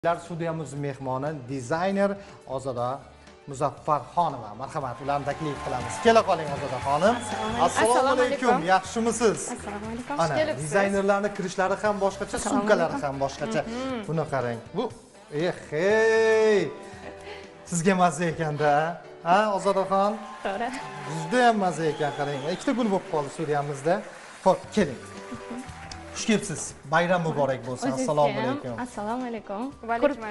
Studiyamiz mehmoni dizayner Ozoda Muzaffarxonova. Marhamat, ularni taklif qilamiz. Kela qoling Ozoda xonim. Assalomu alaykum. Yaxshimisiz? Assalomu alaykum. Ana, dizaynerlarning kirishlari ham boshqacha, sumkalari ham boshqacha. Buni qarang. Bu hey! Sizga mazza ekanda, ha, Ozodaxon? To'g'ri. Juda ham mazza ekan, qarang. Ikkita gul bo'lib qoldi studiyamizda. Xo'p, keling. Xush kelibsiz. Bayram muborak bo'lsin. Assalomu alaykum. Assalomu alaykum.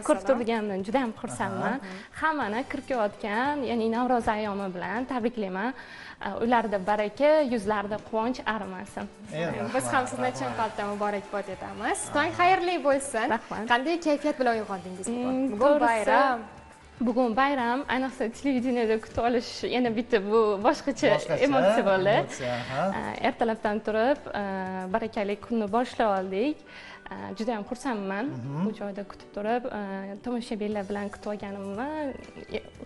Ko'rib turganimdan juda ham xursandman. Hammani kirkayotgan, ya'ni Navro'z ayyomi bilan tabriklayman. Ularda baraka, yuzlarida quvonch arimasin. Biz ham sizni chin qalbdan muborakbod etamiz. Tong xayrli bo'lsin. Qanday kayfiyat bilan uyg'ondingiz bugun? Bayram. Bugun bayram, ayniqsa televideniyada kutib olish yana bitta bu boshqacha emotsiya bo'ldi. Ertalabdan turib barakali kunni boshlab oldik. Juda ham xursandman. Bu joyda kutib turib, tomoshabinlar bilan kutib olganimni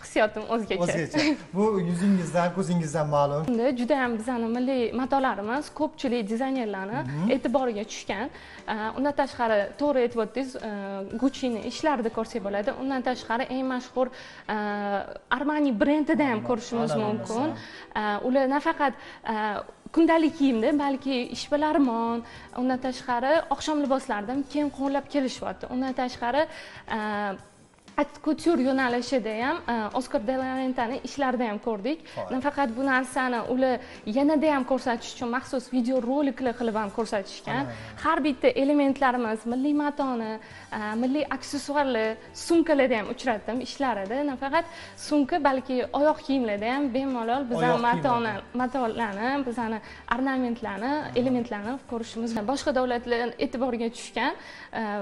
hissiyotim o'zgacha. O'zgacha. Bu yuzingizdan, ko'zingizdan ma'lum. Unda juda ham bizning milliy matolarimiz ko'pchilik dizaynerlarni e'tiboriga tushgan. Undan tashqari to'g'ri aytib o'tdingiz, Gucci'ni ishlarida ko'rsak bo'ladi. Undan tashqari eng mashhur Armani brendida ham ko'rishimiz mumkin. Ular nafaqat kundalik kiyimda, balki ishbilarmon, undan tashqari oqshom liboslarida ham keng qo'llab kelishyapti. Undan tashqari couture yo'nalishida ham Oscar de la Rentani ishlarida ham ko'rdik. Nafaqat bu narsani ular yanada ham ko'rsatish uchun maxsus video roliklar qilib ham ko'rsatishgan. Har bitta elementlarimiz milliy matoni, milliy aksessuarlar, sumkalarda ham uchratdim ishlarida. Nafaqat sumka, balki oyoq kiyimlarda ham bemalol bizning matolarni, bizning ornamentlarni, elementlarni ko'rishimiz. Boshqa davlatlar e'tiboriga tushgan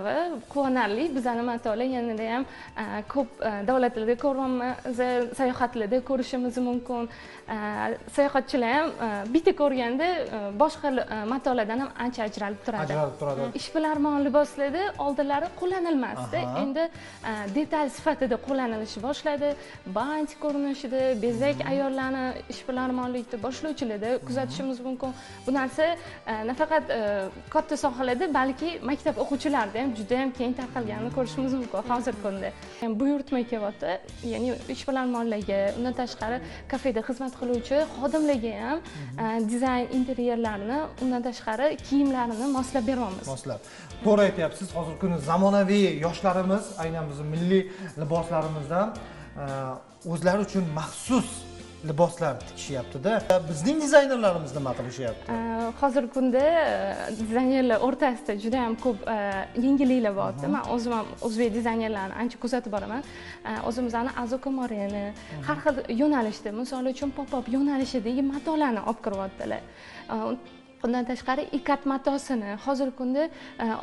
va quvonarli bizning matolar yanada ham ko'p davlatlarda ko'ramiz, sayohatlarda ko'rishimiz mumkin. Sayohatchilar ham bitta ko'rganda boshqa matolardan ham ancha ajralib turadi. Ajralib turadi. Ishbilarmon liboslarda oldinlari qo'llanilmasdi. Endi detal sifatida qo'llanilishi boshladi. Bant ko'rinishida, bezak ayollarni ishbilarmonlikda boshlovchilarda kuzatishimiz mumkin. Bu narsa nafaqat katta sohalarda, balki maktab o'quvchilarida ham juda ham keng tarqalganini ko'rishimiz mumkin hozirgi kunda. Buyurtma kelyapti, ya'ni ishbilarmonlarga, undan tashqari kafeda xizmat qiluvchi xodimlarga ham dizayn interyerlarini, undan tashqari kiyimlarini moslab beryapmiz. Moslab. To'g'ri aytyapsiz. Hozirgi kunda zamonaviy yoshlarimiz aynan bizning milliy liboslarimizdan o'zlari uchun maxsus liboslar tikishyapti-da. Bizning dizaynerlarimiz nima qilishyapti? Hozirgi kunda dizaynerlar o'rtasida juda ham ko'p yengilliklar bor. Men o'zim ham o'zbek dizaynerlarini ancha kuzatib boraman. O'zimizning Azuka Moreni har xil yo'nalishda, misol uchun pop-up yo'nalishidagi matolarni olib kiryaptilar. Undan tashqari ikat matosini hozirgi kunda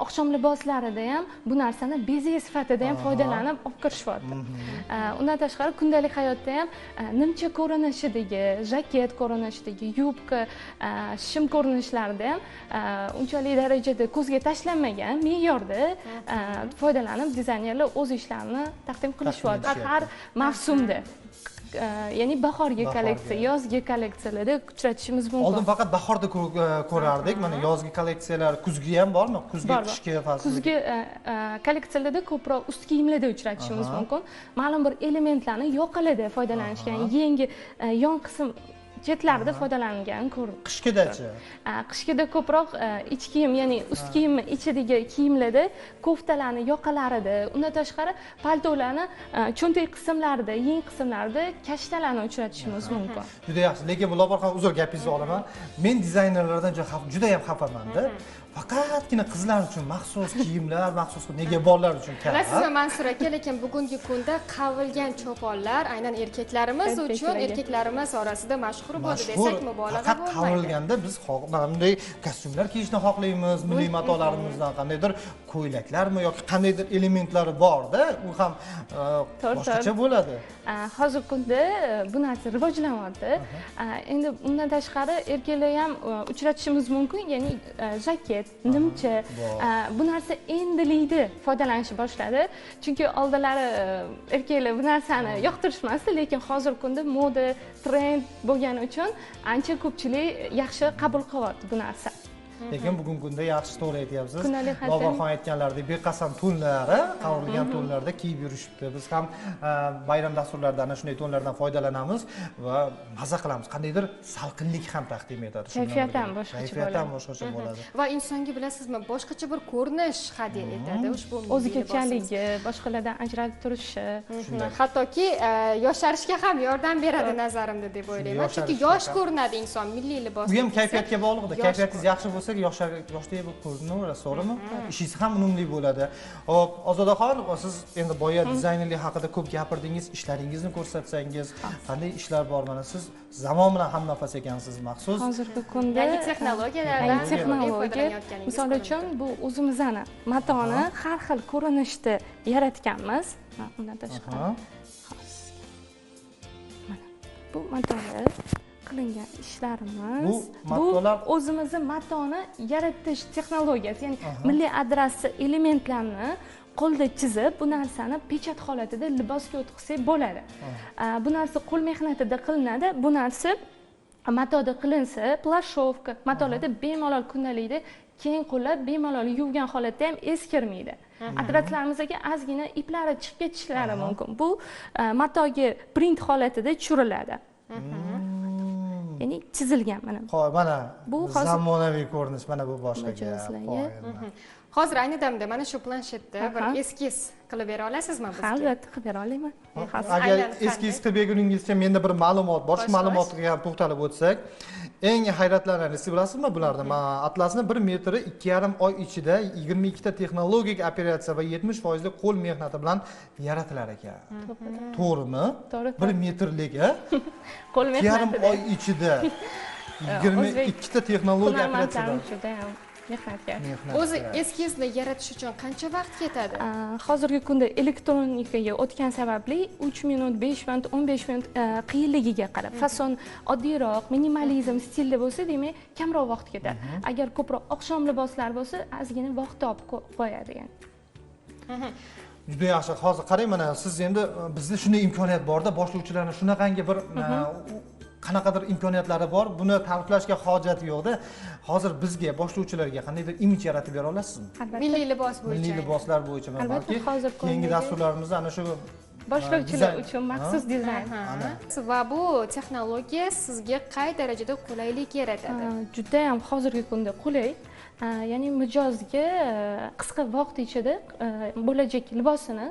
oqshom liboslarida ham bu narsani bezak sifatida ham foydalanib olib kirishyapti. Undan tashqari kundalik hayotda ham nimcha ko'rinishidagi, jaket ko'rinishidagi, yubka, shim ko'rinishlarida ham unchalik darajada ko'zga tashlanmagan me'yorda foydalanib dizaynerlar o'z ishlarini taqdim qilishyapti. Har mavsumda. Ya'ni bahorgi kolleksiya, yozgi kolleksiyalarda uchratishimiz mumkin. Oldin faqat bahorda ko'rardik. Mana yozgi kolleksiyalar, kuzgi ham bormi? Kuzgi, qishki fasli. Kuzgi kolleksiyalarda ko'proq ust kiyimlarda uchratishimiz mumkin. Ma'lum bir elementlarni yoqalada foydalanishgan, yangi yon qism chetlarida foydalanilgan ko'rdik. Qishkidachi? Qishkida ko'proq ich kiyim, ya'ni ust kiyimni ichidagi kiyimlarda, koftalarni yoqalarida, undan tashqari paltolarni cho'ntak qismlarida, yeng qismlarida kashtalarni uchratishimiz mumkin. Juda yaxshi. Lekin bu lobarxon uzr gapingizni olaman. Men dizaynerlardan juda ham xafaman-da. Faqatgina qizlar uchun maxsus kiyimlar, maxsus nega bolalar uchun kerak. Bilasizmi Mansur aka, lekin bugungi kunda qavilgan cho'ponlar aynan erkaklarimiz uchun, erkaklarimiz orasida mashhur bo'ldi desak mubolag'a bo'lmaydi. Faqat qavilganda biz bunday kostyumlar kiyishni xohlaymiz, milliy matolarimizdan qandaydir ko'ylaklarmi yoki qandaydir elementlari bor-da, u ham boshqacha bo'ladi. Hozirgi kunda bu narsa rivojlanyapti. Endi undan tashqari erkaklar ham uchratishimiz mumkin, ya'ni jaket, nimcha. Bu narsa endilikda foydalanishni boshladi. Chunki oldinlari erkaklar bu narsani yoqtirishmasdi, lekin hozirgi kunda moda, trend bo'lgani uchun ancha ko'pchilik yaxshi qabul qilyapti bu narsa. lekin bugungi kunda yaxshi to'g'ri aytyapsiz. Kundalik hayotda- Boboxon aytganlaridek beqasam to'nlari, qavrilgan to'nlarda kiyib yurishibdi. Biz ham bayram dasturlarida ana shunday to'nlardan foydalanamiz va maza qilamiz. Qandaydir salqinlik ham taqdim etadi. Kayfiyat ham boshqacha Kayfiyat ham bo'ladi. boshqacha bo'ladi. Va insonga bilasizmi, boshqacha bir ko'rinish hadya etadi ushbu milliy O'zgakaligi, boshqalardan ajralib turishi. Hattoki yosharishga ham yordam beradi nazarimda deb o'ylayman. Chunki yosh ko'rinadi inson milliy libos. Bu ham kayfiyatga bog'liqda. Yosh Kayfiyatingiz yaxshi bo'lsa, yoshdek bo'lib ko'rinaverasiz, to'g'rimi? Ishingiz ham unumli bo'ladi. Hop, Ozodaxon, siz endi boya dizaynerlik haqida ko'p gapirdingiz, ishlaringizni ko'rsatsangiz, qanday ishlar bor? Mana siz zamon bilan ham nafas ekansiz maxsus. Hozirgi kunda Yangi texnologiyalardan yangi texnologiya, foydalanayotganingiz misol uchun bu o'zimizni matoni har xil ko'rinishda yaratganmiz. Undan tashqari. Aha. Mana bu matolar qilingan ishlarimiz. Bu matolar o'zimizni matoni yaratish texnologiyasi, ya'ni milliy adresi elementlarni qo'lda chizib, bu narsani pechat holatida libosga o'tkazsak bo'ladi. Bu narsa qo'l mehnatida qilinadi. Bu narsa matoda qilinsa, plashovka, matolarda bemalol kundalikda keng qo'llab, bemalol yuvgan holatda ham eskirmaydi. Atlaslarimizdagi ozgina iplari chiqib ketishlari mumkin. Bu matoga print holatida tushiriladi. Ya'ni chizilgan mana. Xo'p, mana Bu zamonaviy ko'rinish, mana bu boshqa gap. Mijozlarga. Hozir ayni damda mana shu planshetda bir eskiz qilib bera olasizmi bizga? Albatta, qilib bera olaman. Agar eskiz qilib berguningizcha menda bir ma'lumot bor. Shu ma'lumotga ham to'xtalib o'tsak, eng hayratlanarlisi bilasizmi bularda? Men atlasni 1 metri 2,5 oy ichida 22 ta texnologik operatsiya va 70% qo'l mehnati bilan yaratilar ekan. To'g'rimi? To'g'ri. 1 metrlik, a? Qo'l 2,5 oy ichida 22 ta texnologik operatsiyalar. juda ham mehnatga. O'zi eskizni yaratish uchun qancha vaqt ketadi? Hozirgi kunda elektronikaga o'tgan sababli 3 minut, 5 minut, 15 minut qiyinligiga qarab fason oddiyroq, minimalizm stilda bo'lsa, demak, kamroq vaqt ketadi. Agar ko'proq oqshom liboslar bo'lsa, ozgina vaqt topib qo'yadi yani. Juda yaxshi. Hozir qarang, mana siz endi bizda shunday imkoniyat borda, boshlovchilarning shunaqangi bir qanaqadir imkoniyatlari bor, buni ta'riflashga hojat yo'qda. Hozir bizga boshlovchilarga qandaydir imij yaratib bera olasizmi? Milliy libos bo'yicha. Milliy liboslar bo'yicha balki hozir keyingi dasturlarimizda ana shu boshlovchilar uchun maxsus dizayn. Va bu texnologiya sizga qay darajada qulaylik yaratadi? Juda ham hozirgi kunda qulay. Ya'ni mijozga qisqa vaqt ichida bo'lajak libosini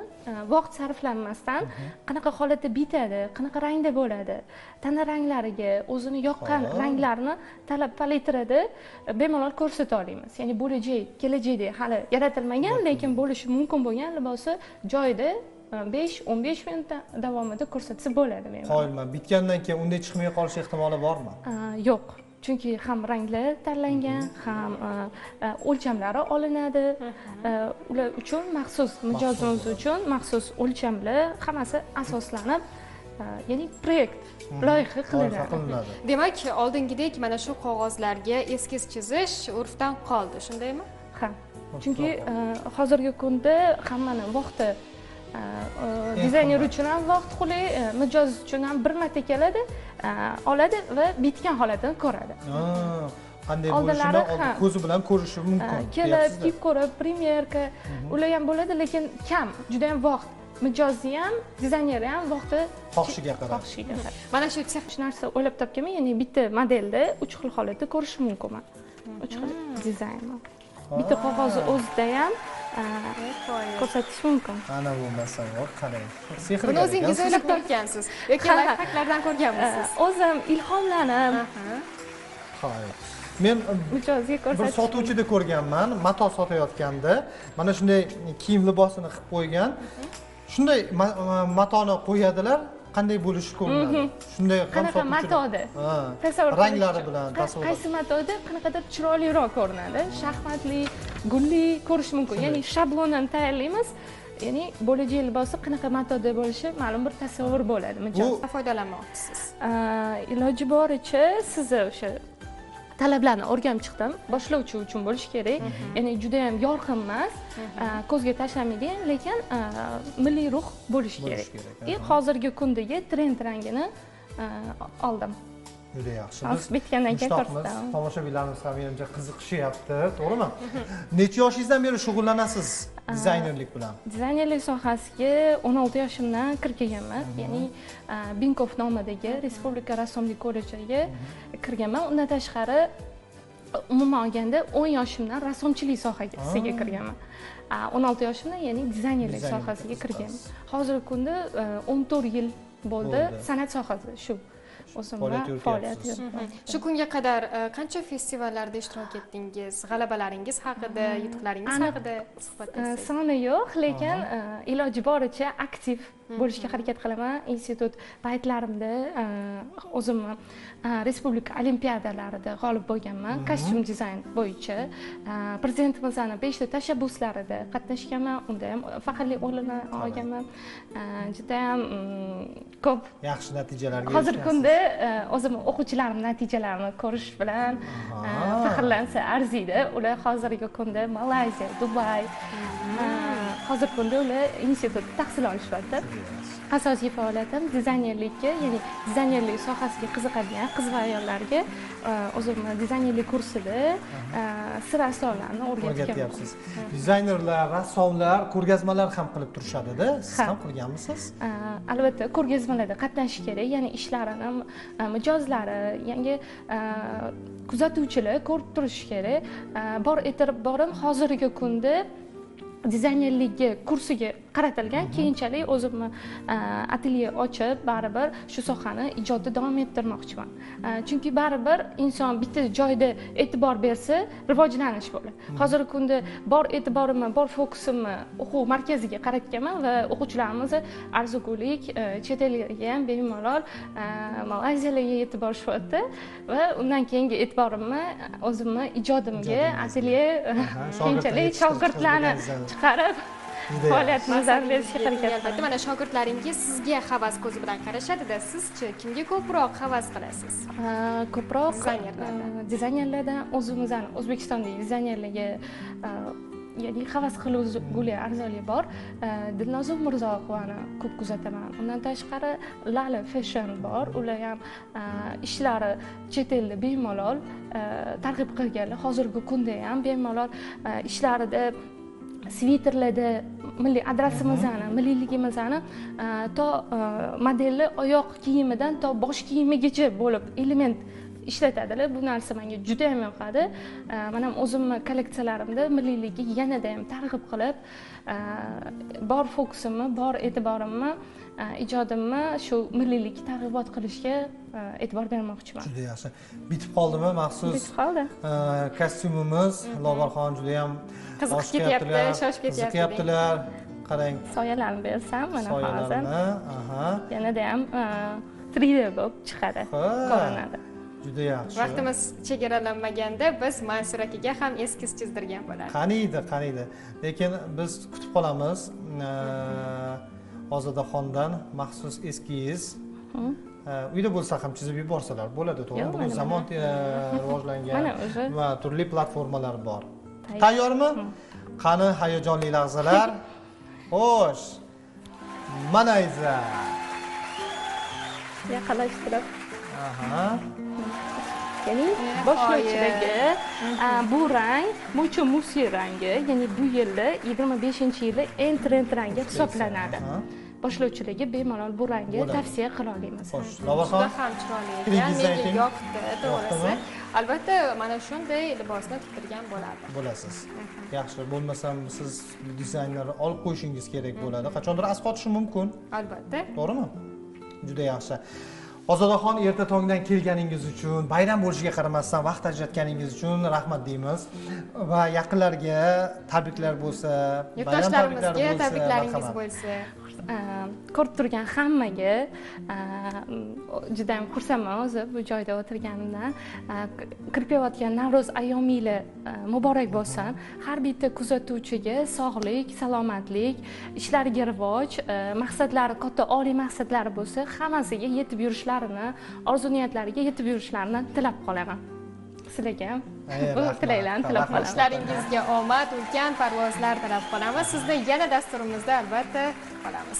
vaqt sarflanmasdan qanaqa holatda bitadi, qanaqa rangda bo'ladi, tana ranglariga o'zini yoqqan ranglarni talab palitrada bemalol ko'rsata olamiz. Ya'ni bo'lajak, kelajakda hali yaratilmagan, lekin bo'lishi mumkin bo'lgan libosi joyida 5-15 minut davomida ko'rsatsa bo'ladi bemalol. Qoyilman. Bitgandan keyin unday chiqmay qolish ehtimoli bormi? Yo'q. Chunki ham ranglar tanlangan, ham o'lchamlari olinadi. Ular uchun maxsus mijozimiz uchun maxsus o'lchamlar hammasi asoslanib, ya'ni proyekt loyiha qilinadi. Demak, oldingidek mana shu qog'ozlarga eskiz chizish urfdan qoldi, shundaymi? Ha. Chunki hozirgi kunda hammani vaqti dizayner uchun ham vaqt qulay, mijoz uchun ham bir marta keladi, oladi va bitgan holatini ko'radi. Qanday bo'lishini ko'zi bilan ko'rishi mumkin. Kelib, kiyib ko'rib, premyerka, ular ham bo'ladi, lekin kam, juda ham vaqt. Mijozni ham, dizaynerni ham vaqti xohishiga qarab. Mana shu narsa o'ylab topganman, ya'ni bitta modelda 3 xil holatda ko'rish mumkin. 3 xil dizayn. Bitta qog'ozi o'zida ham ko'rsatish mumkin. Ana bo'lmasa, qarang. Sehrga. Buni o'zingiz o'ylab topgansiz yoki layfhaklardan ko'rganmisiz? O'zim ilhomlanib. Xo'p. Men mijozga ko'rsatish. Bir sotuvchida ko'rganman, mato sotayotganda, mana shunday kiyim libosini qilib qo'ygan. Shunday matoni qo'yadilar, qanday bo'lishi ko'rinadi. Shunday qanaqa matoda? Tasavvur ranglari bilan tasavvur. Qaysi matoda qanaqadir chiroyliroq ko'rinadi, shaxmatli, gulli ko'rish mumkin. Ya'ni shablonini tayyorlaymiz. Ya'ni bo'lajak libosi qanaqa matoda bo'lishi ma'lum bir tasavvur bo'ladi mijoz. Foydalanmoqchisiz. Iloji boricha sizni o'sha talablarni o'rganib chiqdim. Boshlovchi uchun bo'lishi kerak. Ya'ni juda ham yorqin emas, ko'zga tashlanmaydigan, lekin milliy ruh bo'lishi kerak. Hozirgi kundagi trend rangini oldim. Juda yaxshi. Biz bitgandan keyin mushtoqmiz. ko'rsataman. Tomoshabinlarimiz ham menimcha qiziqishyapti, to'g'rimi? Necha yoshingizdan beri shug'ullanasiz dizaynerlik bilan? Dizaynerlik sohasiga 16 yoshimdan kirganman. Ya'ni Binkov nomidagi Respublika rassomlik kollejiga kirganman. Undan tashqari umuman olganda 10 yoshimdan rassomchilik sohasiga kirganman. 16 yoshimdan ya'ni dizaynerlik sohasiga kirganman. Hozirgi kunda 14 yil bo'ldi san'at sohasi shu. O'zim faoliyat yuritdim. Shu kunga qadar qancha festivallarda ishtirok etdingiz? G'alabalaringiz haqida, yutuqlaringiz haqida suhbatlashsak. Soni yo'q, lekin iloji boricha aktiv bo'lishga harakat qilaman. Institut paytlarimda o'zimni respublika olimpiadalarida g'olib bo'lganman. Kostyum dizayn bo'yicha prezidentimizning 5 ta tashabbuslarida qatnashganman. Unda ham faxrli o'rinlar olganman. Juda ham ko'p yaxshi natijalarga hozirgi kunda o'zim o'quvchilarim natijalarini ko'rish bilan faxrlansa arziydi. Ular hozirgi kunda Malayziya, Dubay, hozirgi kunda ular institutda tahsil olishyapti. Asosiy faoliyatim dizaynerlikka, ya'ni dizaynerlik sohasiga qiziqadigan qiz va ayollarga o'zimni dizaynerlik kursida sir asrorlarini o'rgatyapsiz. Dizaynerlar, rassomlar ko'rgazmalar ham qilib turishadi-da. Siz ham qilganmisiz? Albatta, ko'rgazmalarda qatnashish kerak, ya'ni ishlarini, mijozlari, yangi kuzatuvchilar ko'rib turishi kerak. Bor e'tiborim hozirgi kunda dizaynerlikka kursiga qaratilgan. Keyinchalik o'zimni atelye ochib, baribir shu sohani ijodda davom ettirmoqchiman. Chunki baribir inson bitta joyda e'tibor bersa, rivojlanish bo'ladi. Hozirgi kunda bor e'tiborimni, bor fokusimni o'quv markaziga qaratganman va o'quvchilarimiz arzugulik chet elga ham bemalol Malayziyaga yetib borishyapti va undan keyingi e'tiborimni o'zimni ijodimga, atelye keyinchalik shogirdlarni chiqarib faoliyatni nazar berishga harakat qilaman. Mana shogirdlaringiz sizga havas ko'zi bilan qarashadi-da, sizchi kimga ko'proq havas qilasiz? Ko'proq dizaynerlardan o'zimizning O'zbekistondagi dizaynerlarga ya'ni havas qiluvchi a'zolar bor. Dilnoza Mirzoqovani ko'p kuzataman. Undan tashqari Lala Fashion bor. Ular ham ishlari chet elda bemalol targ'ib qilganlar. Hozirgi kunda ham bemalol ishlarida sviterlarda milliy adresimizni, milliyligimizni to modelli oyoq kiyimidan to bosh kiyimigacha bo'lib element ishlatadilar. Bu narsa menga juda ham yoqadi. Men ham o'zimni kolleksiyalarimda milliylikka yanada ham targ'ib qilib, bor fokusimni, bor e'tiborimni, ijodimni shu milliylikka targ'ibot qilishga e'tibor bermoqchiman. Juda yaxshi. Bitib qoldimi maxsus? Bitib qoldi. Kostyumimiz Lobarxon juda ham qiziqib ketyapti, shoshib ketyaptilar. Qarang. Soyalarni bersam, mana hozir. Aha. Yanada ham 3D bo'lib chiqadi, ko'rinadi. Juda yaxshi. Vaqtimiz chegaralanmaganda biz Mansur akaga ham eskiz chizdirgan bo'lardik. Qaniydi. Lekin biz kutib qolamiz. Ozodaxondan maxsus eskiz. Uyda bo'lsa ham chizib yuborsalar bo'ladi, to'g'rimi? Bugun zamon rivojlangan va turli platformalar bor. Tayyormi? Qani hayajonli lahzalar. Xo'sh. Mana iza. Yaqinlashtirib. Aha. Ya'ni boshlovchidagi bu rang Mocho Musi rangi, ya'ni bu yilda 25-yili eng trend rangi hisoblanadi. Boshlovchiligi bemalol bu rangga tavsiya qila olamiz. Xo'sh, Lobarxon ham chiroyli ekan, menga yoqdi, to'g'risi. Albatta, mana shunday libosni tiktirgan bo'lasiz. Yaxshi, bo'lmasam siz dizaynerni olib qo'yishingiz kerak bo'ladi. Qachondir asqotishi mumkin. Albatta. To'g'rimi? Juda yaxshi. Ozodaxon erta tongdan kelganingiz uchun, bayram bo'lishiga qaramasdan vaqt ajratganingiz uchun rahmat deymiz va yaqinlarga tabriklar bo'lsa, yurtdoshlarimizga tabriklaringiz bo'lsa. Ko'rib turgan hammaga juda ham xursandman o'zi bu joyda o'tirganimdan. Kirib kelayotgan Navro'z ayyominglar muborak bo'lsin. Har bitta kuzatuvchiga sog'lik, salomatlik, ishlariga rivoj, maqsadlari katta, oliy maqsadlari bo'lsa, hammasiga yetib yurishlarini, orzu-niyatlariga yetib yurishlarini tilab qolaman. Sizlarga ham bu tilaklarni tilab qolaman. Ishlaringizga omad, ulkan parvozlar tilab qolamiz. Sizni yana dasturimizda albatta qolamiz.